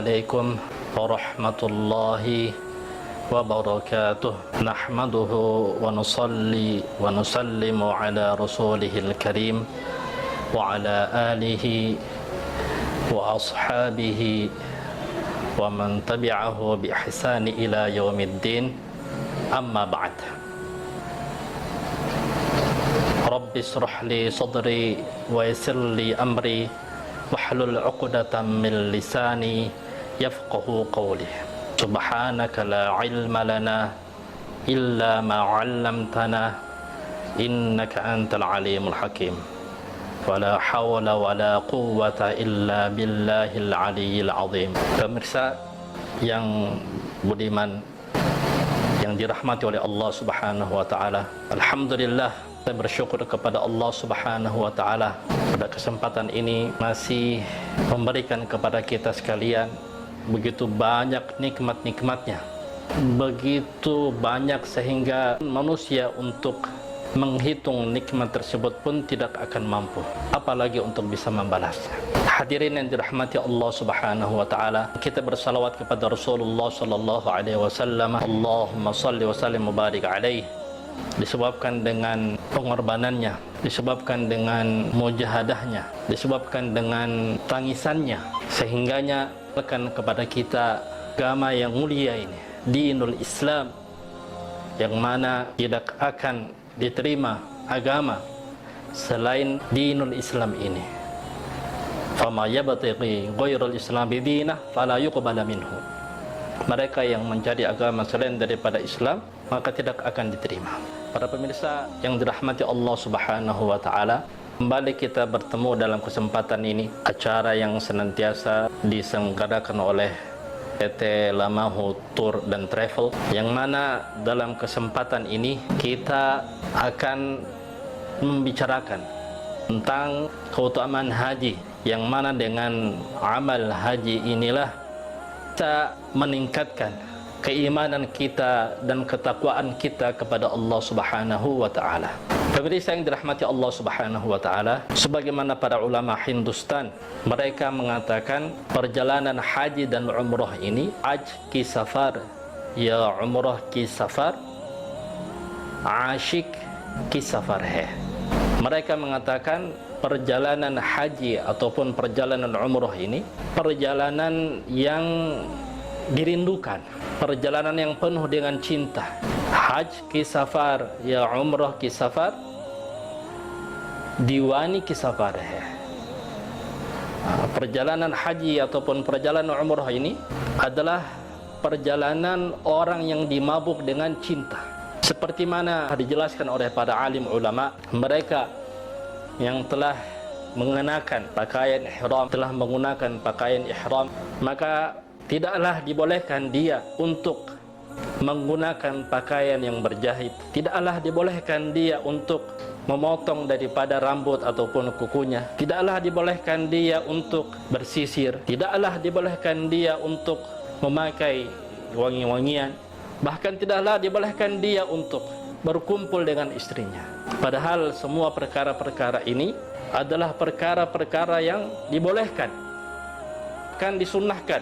عليكم ورحمة الله وبركاته. نحمده ونصلي ونسلم على رسوله الكريم وعلى آله وأصحابه ومن تبعه بإحسان إلى يوم الدين. أما بعد. رب اشرح لي صدري ويسر لي أمري واحلل عقدة من لساني يفقه قولي. سبحانك لا علم لنا إلا ما علمتنا إنك أنت العليم الحكيم. ولا حول ولا قوة إلا بالله العلي العظيم. Pemirsa yang budiman, yang dirahmati oleh Allah Subhanahu wa taala. Alhamdulillah, saya bersyukur kepada Allah Subhanahu wa taala pada kesempatan ini masih memberikan kepada kita sekalian begitu banyak nikmat-nikmatnya. Begitu banyak sehingga manusia untuk menghitung nikmat tersebut pun tidak akan mampu, apalagi untuk bisa membalasnya. Hadirin yang dirahmati Allah Subhanahu wa taala, kita bersalawat kepada Rasulullah sallallahu alaihi wasallam. Allahumma shalli wa sallim wa barik alaihi. Disebabkan dengan pengorbanannya, disebabkan dengan mujahadahnya, disebabkan dengan tangisannya, sehingganya akan kepada kita agama yang mulia ini, dinul Islam, yang mana tidak akan diterima agama selain dinul Islam ini. Fama yabtaghi ghairul Islam bidinah fala yuqbal minhu. Mereka yang mencari agama selain daripada Islam maka tidak akan diterima. Para pemirsa yang dirahmati Allah Subhanahu wa taala, kembali kita bertemu dalam kesempatan ini, acara yang senantiasa diselenggarakan oleh PT Lamahu Tour dan Travel, yang mana dalam kesempatan ini kita akan membicarakan tentang keutamaan haji, yang mana dengan amal haji inilah kita meningkatkan keimanan kita dan ketakwaan kita kepada Allah Subhanahu wa taala. Pemirsa yang dirahmati Allah Subhanahu wa taala, sebagaimana para ulama Hindustan, mereka mengatakan perjalanan haji dan umrah ini haj ki safar ya umrah ki safar, ashik ki safar hai. Mereka mengatakan perjalanan haji ataupun perjalanan umrah ini perjalanan yang dirindukan, perjalanan yang penuh dengan cinta. Haj ki safar ya umrah ki safar, diwani ki safar hai. Perjalanan haji ataupun perjalanan umrah ini adalah perjalanan orang yang dimabuk dengan cinta. Seperti mana dijelaskan oleh para alim ulama, mereka yang telah mengenakan pakaian ihram, telah menggunakan pakaian ihram, maka tidaklah dibolehkan dia untuk menggunakan pakaian yang berjahit. Tidaklah dibolehkan dia untuk memotong daripada rambut ataupun kukunya. Tidaklah dibolehkan dia untuk bersisir. Tidaklah dibolehkan dia untuk memakai wangi-wangian. Bahkan tidaklah dibolehkan dia untuk berkumpul dengan istrinya. Padahal semua perkara-perkara ini adalah perkara-perkara yang dibolehkan, kan disunnahkan,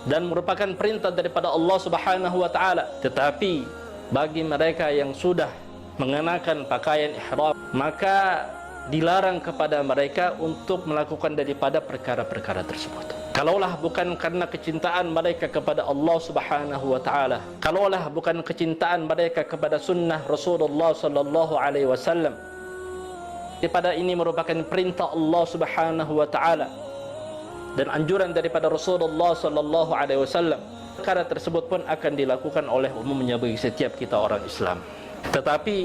dan merupakan perintah daripada Allah Subhanahu wa taala. Tetapi bagi mereka yang sudah mengenakan pakaian ihram, maka dilarang kepada mereka untuk melakukan daripada perkara-perkara tersebut. Kalaulah bukan karena kecintaan mereka kepada Allah Subhanahu wa taala, kalaulah bukan kecintaan mereka kepada sunnah Rasulullah sallallahu alaihi wasallam, daripada ini merupakan perintah Allah Subhanahu wa taala dan anjuran daripada Rasulullah sallallahu alaihi wasallam, perkara tersebut pun akan dilakukan oleh umumnya bagi setiap kita orang Islam. Tetapi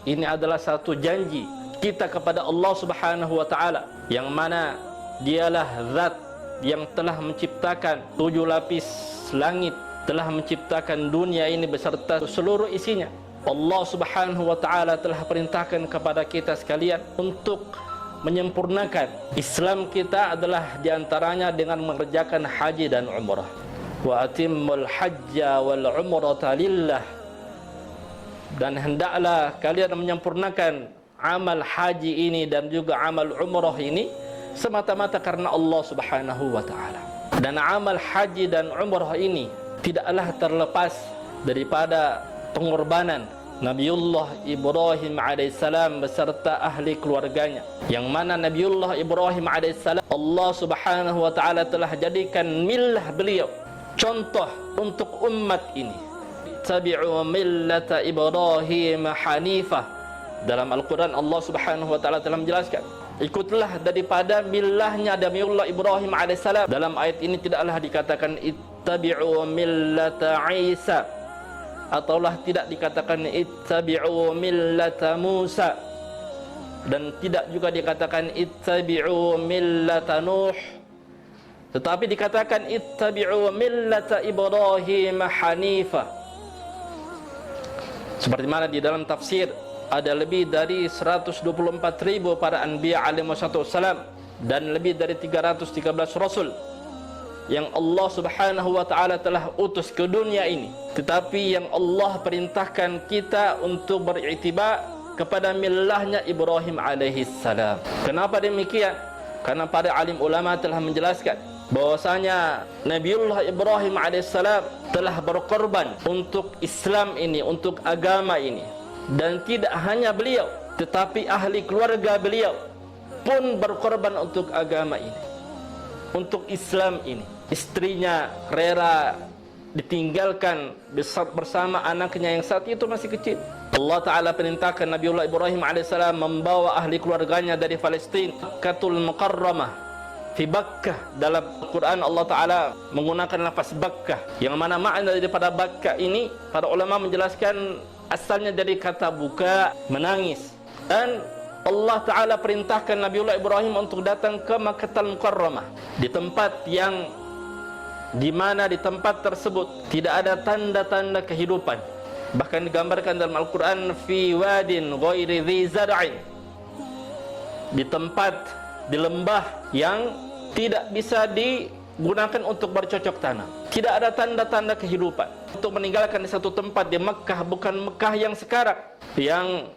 ini adalah satu janji kita kepada Allah Subhanahu wa taala, yang mana dialah zat yang telah menciptakan 7 lapis langit, telah menciptakan dunia ini beserta seluruh isinya. Allah Subhanahu wa taala telah perintahkan kepada kita sekalian untuk menyempurnakan Islam kita adalah diantaranya dengan mengerjakan haji dan umrah. Wa atimmul hajja wal umrata lillah. Dan hendaklah kalian menyempurnakan amal haji ini dan juga amal umrah ini semata-mata karena Allah Subhanahu wa taala. Dan amal haji dan umrah ini tidaklah terlepas daripada pengorbanan Nabiullah Ibrahim alaihissalam beserta ahli keluarganya, yang mana Nabiullah Ibrahim alaihissalam Allah subhanahu wa ta'ala telah jadikan millah beliau contoh untuk umat ini. Tabi'u millata Ibrahim hanifah. Dalam Al-Quran Allah subhanahu wa ta'ala telah menjelaskan, ikutlah daripada millahnya Nabiullah Ibrahim alaihissalam. Dalam ayat ini tidaklah dikatakan ittabi'u millata Isa, ataulah tidak dikatakan ittabi'u millata Musa, dan tidak juga dikatakan ittabi'u millata Nuh, tetapi dikatakan ittabi'u millata Ibrahim hanifah. Seperti mana di dalam tafsir ada lebih dari 124.000 para anbiya alaihi wassalam dan lebih dari 313 rasul yang Allah subhanahu wa ta'ala telah utus ke dunia ini, tetapi yang Allah perintahkan kita untuk beriktibar kepada millahnya Ibrahim alaihi salam. Kenapa demikian? Karena para alim ulama telah menjelaskan bahwasanya Nabiullah Ibrahim alaihi salam telah berkorban untuk Islam ini, untuk agama ini. Dan tidak hanya beliau, tetapi ahli keluarga beliau pun berkorban untuk agama ini, untuk Islam ini. Istrinya rela ditinggalkan bersama anaknya yang saat itu masih kecil. Allah Ta'ala perintahkan Nabiullah Ibrahim AS membawa ahli keluarganya dari Palestin, Katul Mukarramah, fi Bakkah. Dalam Al-Quran Allah Ta'ala menggunakan lafaz Bakkah, yang mana makna daripada Bakkah ini para ulama menjelaskan asalnya dari kata buka, menangis. Dan Allah Ta'ala perintahkan Nabiullah Ibrahim untuk datang ke Makkatul Mukarramah, di tempat yang di mana di tempat tersebut tidak ada tanda-tanda kehidupan. Bahkan digambarkan dalam Al-Quran fi wadin ghairi dhi zar'in, di tempat, di lembah yang tidak bisa digunakan untuk bercocok tanam. Tidak ada tanda-tanda kehidupan. Untuk meninggalkan di satu tempat di Mekkah, bukan Mekkah yang sekarang, yang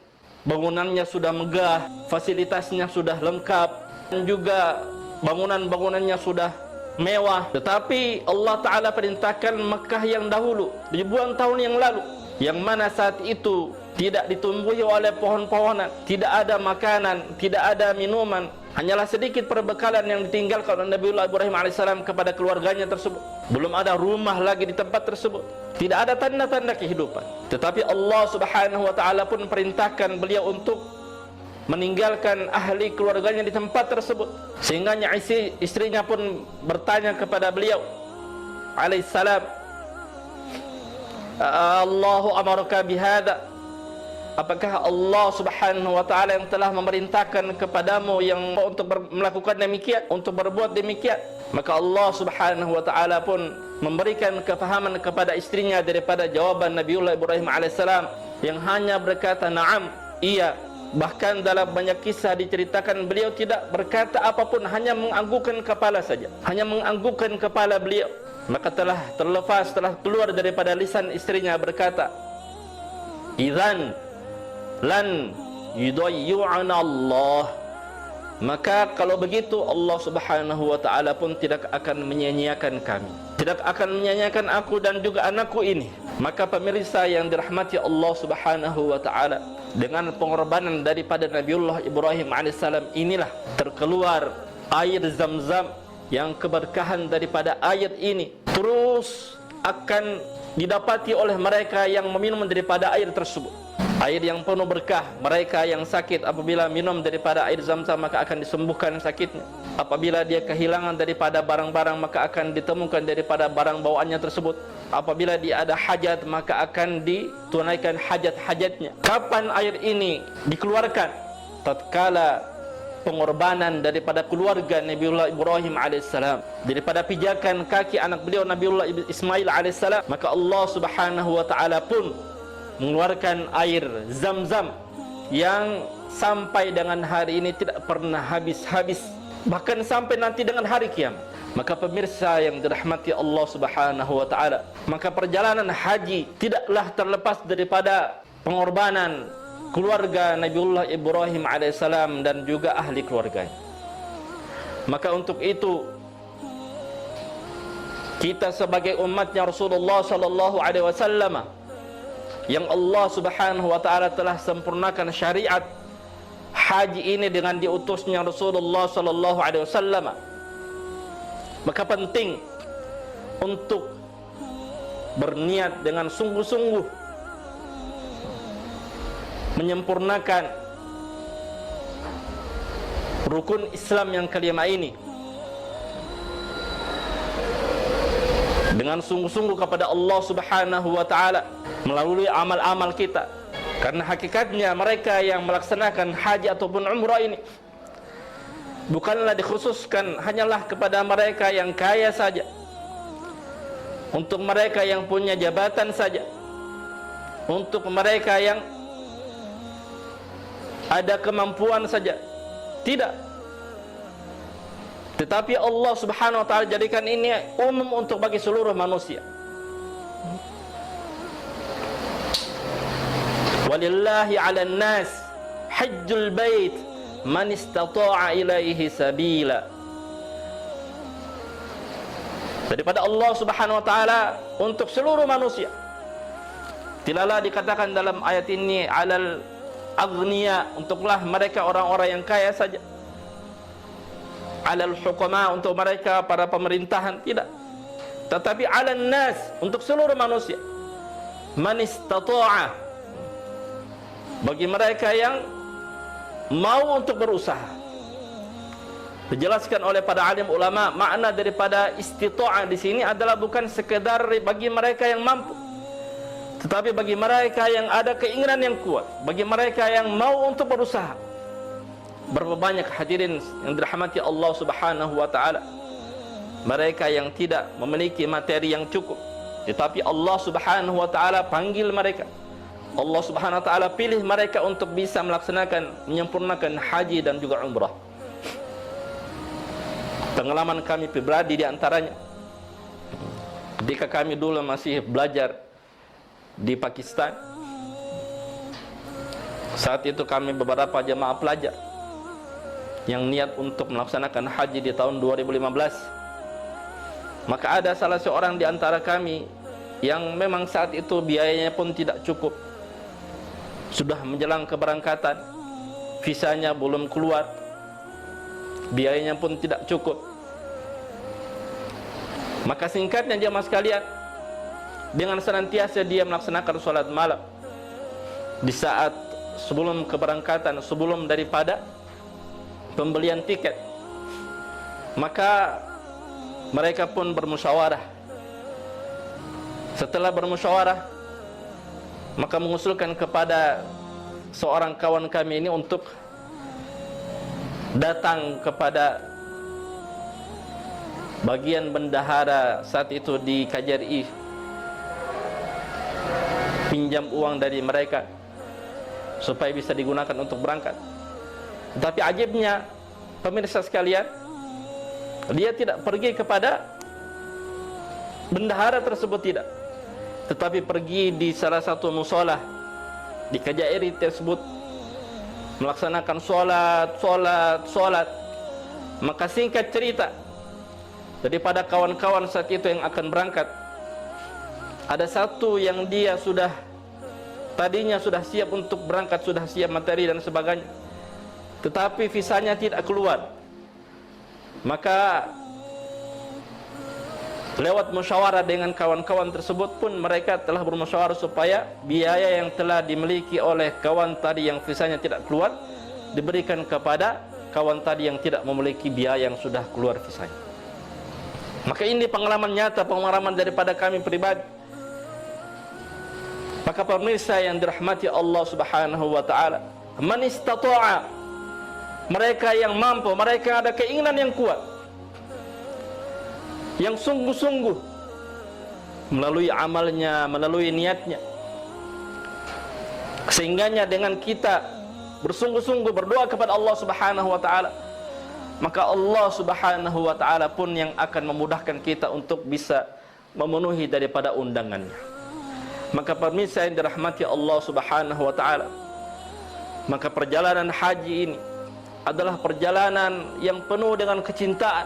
bangunannya sudah megah, fasilitasnya sudah lengkap, dan juga bangunan-bangunannya sudah mewah. Tetapi Allah Ta'ala perintahkan Mekkah yang dahulu, ribuan tahun yang lalu, yang mana saat itu tidak ditumbuhi oleh pohon-pohonan, tidak ada makanan, tidak ada minuman, hanyalah sedikit perbekalan yang ditinggalkan oleh Nabiullah Ibrahim AS kepada keluarganya tersebut. Belum ada rumah lagi di tempat tersebut, tidak ada tanda-tanda kehidupan. Tetapi Allah Subhanahu wa Ta'ala pun perintahkan beliau untuk meninggalkan ahli keluarganya di tempat tersebut, sehingga istrinya pun bertanya kepada beliau alaihissalam, Allahu amaraka bihada, apakah Allah Subhanahu wa Ta'ala yang telah memerintahkan kepadamu yang untuk melakukan demikian, untuk berbuat demikian? Maka Allah Subhanahu wa Ta'ala pun memberikan kefahaman kepada istrinya daripada jawaban Nabiullah Ibrahim alaihissalam, yang hanya berkata na'am, iya. Bahkan dalam banyak kisah diceritakan beliau tidak berkata apapun, hanya menganggukkan kepala saja, hanya menganggukkan kepala beliau. Maka telah terlepas, telah keluar daripada lisan istrinya berkata, idzan lan yudayyu'ana Allah, maka kalau begitu Allah Subhanahu wa Ta'ala pun tidak akan menyia-nyiakan kami, tidak akan menyia-nyiakan aku dan juga anakku ini. Maka pemirsa yang dirahmati Allah Subhanahu wa Ta'ala, dengan pengorbanan daripada Nabiullah Ibrahim alaihissalam inilah terkeluar air Zam-Zam, yang keberkahan daripada ayat ini terus akan didapati oleh mereka yang meminum daripada air tersebut. Air yang penuh berkah. Mereka yang sakit apabila minum daripada air Zam-Zam maka akan disembuhkan sakitnya. Apabila dia kehilangan daripada barang-barang maka akan ditemukan daripada barang bawaannya tersebut. Apabila dia ada hajat maka akan ditunaikan hajat-hajatnya. Kapan air ini dikeluarkan? Tatkala pengorbanan daripada keluarga Nabiullah Ibrahim alaihissalam, daripada pijakan kaki anak beliau Nabiullah Ismail alaihissalam, maka Allah Subhanahu wa Ta'ala pun mengeluarkan air Zam-Zam yang sampai dengan hari ini tidak pernah habis-habis, bahkan sampai nanti dengan hari kiamat. Maka pemirsa yang dirahmati Allah Subhanahu wa Ta'ala, maka perjalanan haji tidaklah terlepas daripada pengorbanan keluarga Nabiullah Ibrahim alaihissalam dan juga ahli keluarganya. Maka untuk itu Kita sebagai umatnya Rasulullah sallallahu alaihi wasallam yang Allah Subhanahu wa taala telah sempurnakan syariat haji ini dengan diutusnya Rasulullah sallallahu alaihi wasallam, maka penting untuk berniat dengan sungguh-sungguh menyempurnakan rukun Islam yang kelima ini dengan sungguh-sungguh kepada Allah Subhanahu wa taala melalui amal-amal kita. Karena hakikatnya mereka yang melaksanakan haji ataupun umrah ini bukanlah dikhususkan hanyalah kepada mereka yang kaya saja, untuk mereka yang punya jabatan saja, untuk mereka yang ada kemampuan saja. Tidak. Tetapi Allah Subhanahu wa taala jadikan ini umum untuk bagi seluruh manusia. Walillahi 'alan nas hajjul bait man istata'a ilaihi sabila. Daripada Allah Subhanahu wa taala untuk seluruh manusia. Tidaklah dikatakan dalam ayat ini 'alal aghniya, untuklah mereka orang-orang yang kaya saja, 'alal hukama, untuk mereka para pemerintahan, tidak. Tetapi 'alan nas, untuk seluruh manusia. Man istata'a, bagi mereka yang mau untuk berusaha. Dijelaskan oleh para alim ulama, makna daripada istita'ah di sini adalah bukan sekedar bagi mereka yang mampu, tetapi bagi mereka yang ada keinginan yang kuat, bagi mereka yang mau untuk berusaha. Berapa banyak hadirin yang dirahmati Allah Subhanahu wa taala, mereka yang tidak memiliki materi yang cukup, tetapi Allah Subhanahu wa taala panggil mereka, Allah Subhanahu wa taala pilih mereka untuk bisa melaksanakan, menyempurnakan haji dan juga umrah. Pengalaman kami pribadi di antaranya, ketika kami dulu masih belajar di Pakistan, saat itu kami beberapa jemaah pelajar yang niat untuk melaksanakan haji di tahun 2015. Maka ada salah seorang di antara kami yang memang saat itu biayanya pun tidak cukup, sudah menjelang keberangkatan, visanya belum keluar, biayanya pun tidak cukup. Maka singkatnya jemaah sekalian, dengan senantiasa dia melaksanakan sholat malam di saat sebelum keberangkatan, sebelum daripada pembelian tiket, maka mereka pun bermusyawarah. Setelah bermusyawarah, maka mengusulkan kepada seorang kawan kami ini untuk datang kepada bagian bendahara saat itu di KJRI, pinjam uang dari mereka supaya bisa digunakan untuk berangkat. Tetapi ajibnya pemirsa sekalian, dia tidak pergi kepada bendahara tersebut, tidak, tetapi pergi di salah satu musola di KJRI tersebut, melaksanakan solat. Maka singkat cerita, daripada kawan-kawan saat itu yang akan berangkat, ada satu yang dia tadinya sudah siap untuk berangkat, sudah siap materi dan sebagainya, tetapi visanya tidak keluar. Maka lewat musyawarah dengan kawan-kawan tersebut pun, mereka telah bermusyawarah supaya biaya yang telah dimiliki oleh kawan tadi yang visanya tidak keluar diberikan kepada kawan tadi yang tidak memiliki biaya yang sudah keluar visanya. Maka ini pengalaman nyata, pengalaman daripada kami pribadi. Maka pemirsa yang dirahmati Allah Subhanahu wa taala, man istata'a, mereka yang mampu, mereka yang ada keinginan yang kuat, yang sungguh-sungguh melalui amalnya, melalui niatnya, sehingganya dengan kita bersungguh-sungguh berdoa kepada Allah Subhanahu wa taala, maka Allah Subhanahu wa taala pun yang akan memudahkan kita untuk bisa memenuhi daripada undangannya. Maka pemirsa yang dirahmati Allah Subhanahu wa taala, maka perjalanan haji ini adalah perjalanan yang penuh dengan kecintaan,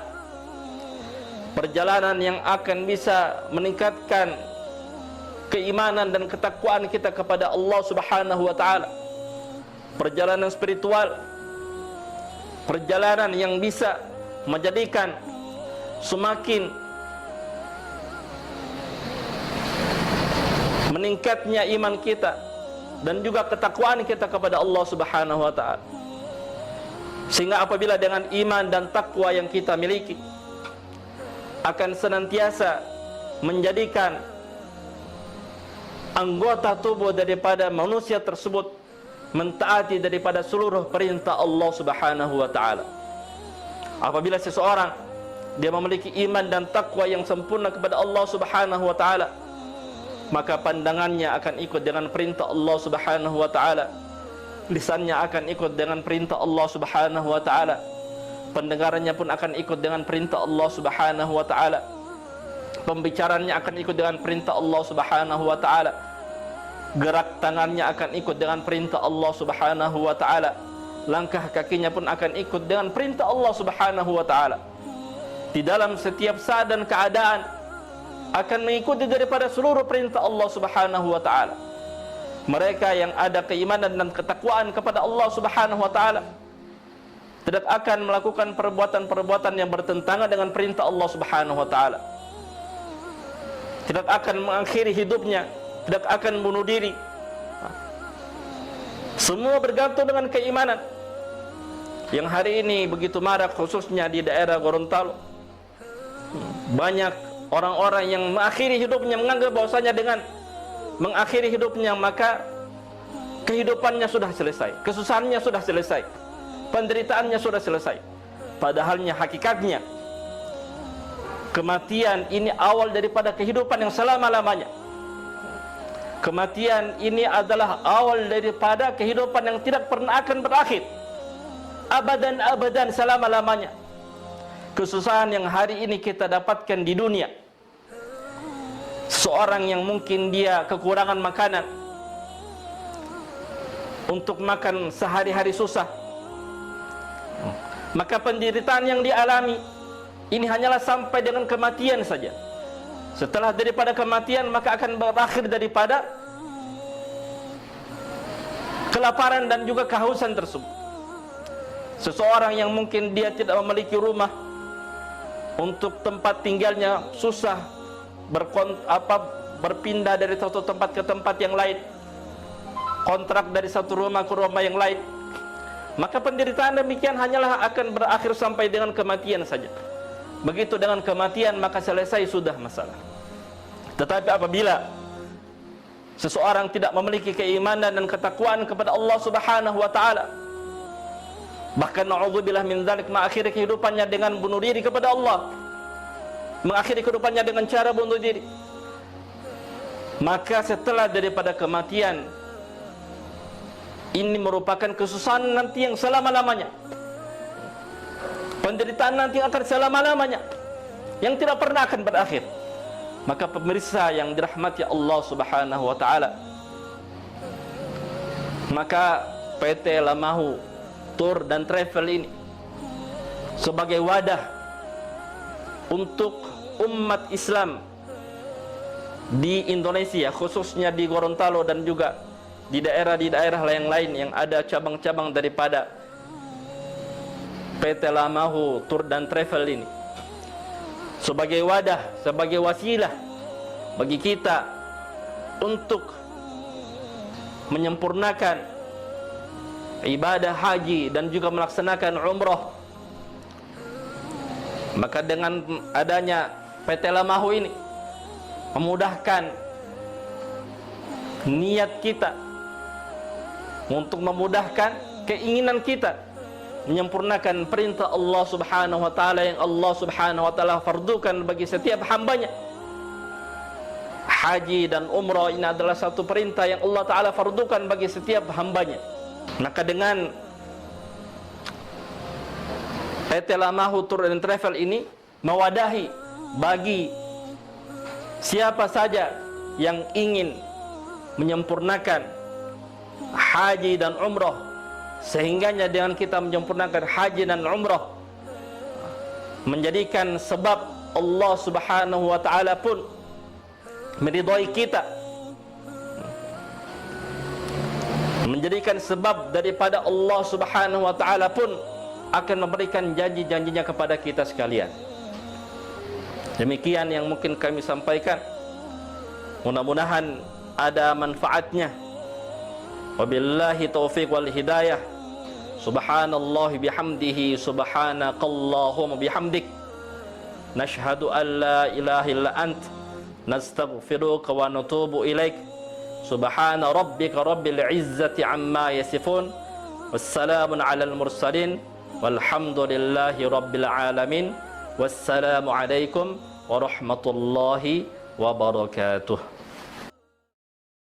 perjalanan yang akan bisa meningkatkan keimanan dan ketakwaan kita kepada Allah Subhanahu wa taala. Perjalanan spiritual, perjalanan yang bisa menjadikan semakin meningkatnya iman kita dan juga ketakwaan kita kepada Allah Subhanahu wa taala. Sehingga apabila dengan iman dan takwa yang kita miliki akan senantiasa menjadikan anggota tubuh daripada manusia tersebut mentaati daripada seluruh perintah Allah Subhanahu wa taala. Apabila seseorang dia memiliki iman dan takwa yang sempurna kepada Allah Subhanahu wa taala, maka pandangannya akan ikut dengan perintah Allah Subhanahu wa taala, lisannya akan ikut dengan perintah Allah Subhanahu wa taala, pendengarannya pun akan ikut dengan perintah Allah Subhanahu wa taala, pembicaranya akan ikut dengan perintah Allah Subhanahu wa taala, gerak tangannya akan ikut dengan perintah Allah Subhanahu wa taala, langkah kakinya pun akan ikut dengan perintah Allah Subhanahu wa taala. Di dalam setiap saat dan keadaan akan mengikuti daripada seluruh perintah Allah Subhanahu wa taala. Mereka yang ada keimanan dan ketakwaan kepada Allah Subhanahu wa taala tidak akan melakukan perbuatan-perbuatan yang bertentangan dengan perintah Allah Subhanahu wa taala. Tidak akan mengakhiri hidupnya, tidak akan bunuh diri. Semua bergantung dengan keimanan yang hari ini begitu marak, khususnya di daerah Gorontalo. Banyak orang-orang yang mengakhiri hidupnya menganggap bahwasanya dengan mengakhiri hidupnya maka kehidupannya sudah selesai, kesusahannya sudah selesai, penderitaannya sudah selesai. Padahalnya hakikatnya kematian ini awal daripada kehidupan yang selama-lamanya. Kematian ini adalah awal daripada kehidupan yang tidak pernah akan berakhir, abadan selama-lamanya. Kesusahan yang hari ini kita dapatkan di dunia, seorang yang mungkin dia kekurangan makanan, untuk makan sehari-hari susah, maka penderitaan yang dialami ini hanyalah sampai dengan kematian saja. Setelah daripada kematian maka akan berakhir daripada kelaparan dan juga kehausan tersebut. Seseorang yang mungkin dia tidak memiliki rumah, untuk tempat tinggalnya susah, berpindah dari satu tempat ke tempat yang lain, kontrak dari satu rumah ke rumah yang lain, maka penderitaan demikian hanyalah akan berakhir sampai dengan kematian saja. Begitu dengan kematian maka selesai sudah masalah. Tetapi apabila seseorang tidak memiliki keimanan dan ketakwaan kepada Allah Subhanahu wa taala, bahkan na'udzubillah min dzalik, mengakhiri kehidupannya dengan bunuh diri kepada Allah, mengakhiri kehidupannya dengan cara bunuh diri, maka setelah daripada kematian ini merupakan kesusahan nanti yang selama-lamanya, penderitaan nanti akan selama-lamanya, yang tidak pernah akan berakhir. Maka pemirsa yang dirahmati Allah Subhanahu wa taala, maka PT Lamahu Tour dan Travel ini sebagai wadah untuk umat Islam di Indonesia, khususnya di Gorontalo dan juga di daerah yang lain yang ada cabang-cabang daripada PT Lamahu Tour dan Travel ini, sebagai wadah, sebagai wasilah bagi kita untuk menyempurnakan ibadah haji dan juga melaksanakan umrah. Maka dengan adanya PT Lamahu ini memudahkan niat kita, untuk memudahkan keinginan kita menyempurnakan perintah Allah Subhanahu wa taala yang Allah Subhanahu wa taala fardukan bagi setiap hambanya. Haji dan umrah ini adalah satu perintah yang Allah taala fardukan bagi setiap hambanya. Maka dengan PT Lamahu Tour and Travel ini mewadahi bagi siapa saja yang ingin menyempurnakan haji dan umrah, sehingganya dengan kita menyempurnakan haji dan umrah menjadikan sebab Allah Subhanahu wa taala pun meridai kita, menjadikan sebab daripada Allah Subhanahu wa taala pun akan memberikan janji-janjinya kepada kita sekalian. Demikian yang mungkin kami sampaikan. Mudah-mudahan ada manfaatnya. Wabillahi taufiq wal hidayah. Subhanallah bihamdihi, subhanakallahumma bihamdik, nashhadu an la ilaha illa ant, nastaghfiruka wa natubu ilaik. Subhana rabbika rabbil izzati amma yasifun, wassalamun alal mursalin, walhamdulillahi rabbil alamin. Wassalamu alaikum warahmatullahi wabarakatuh.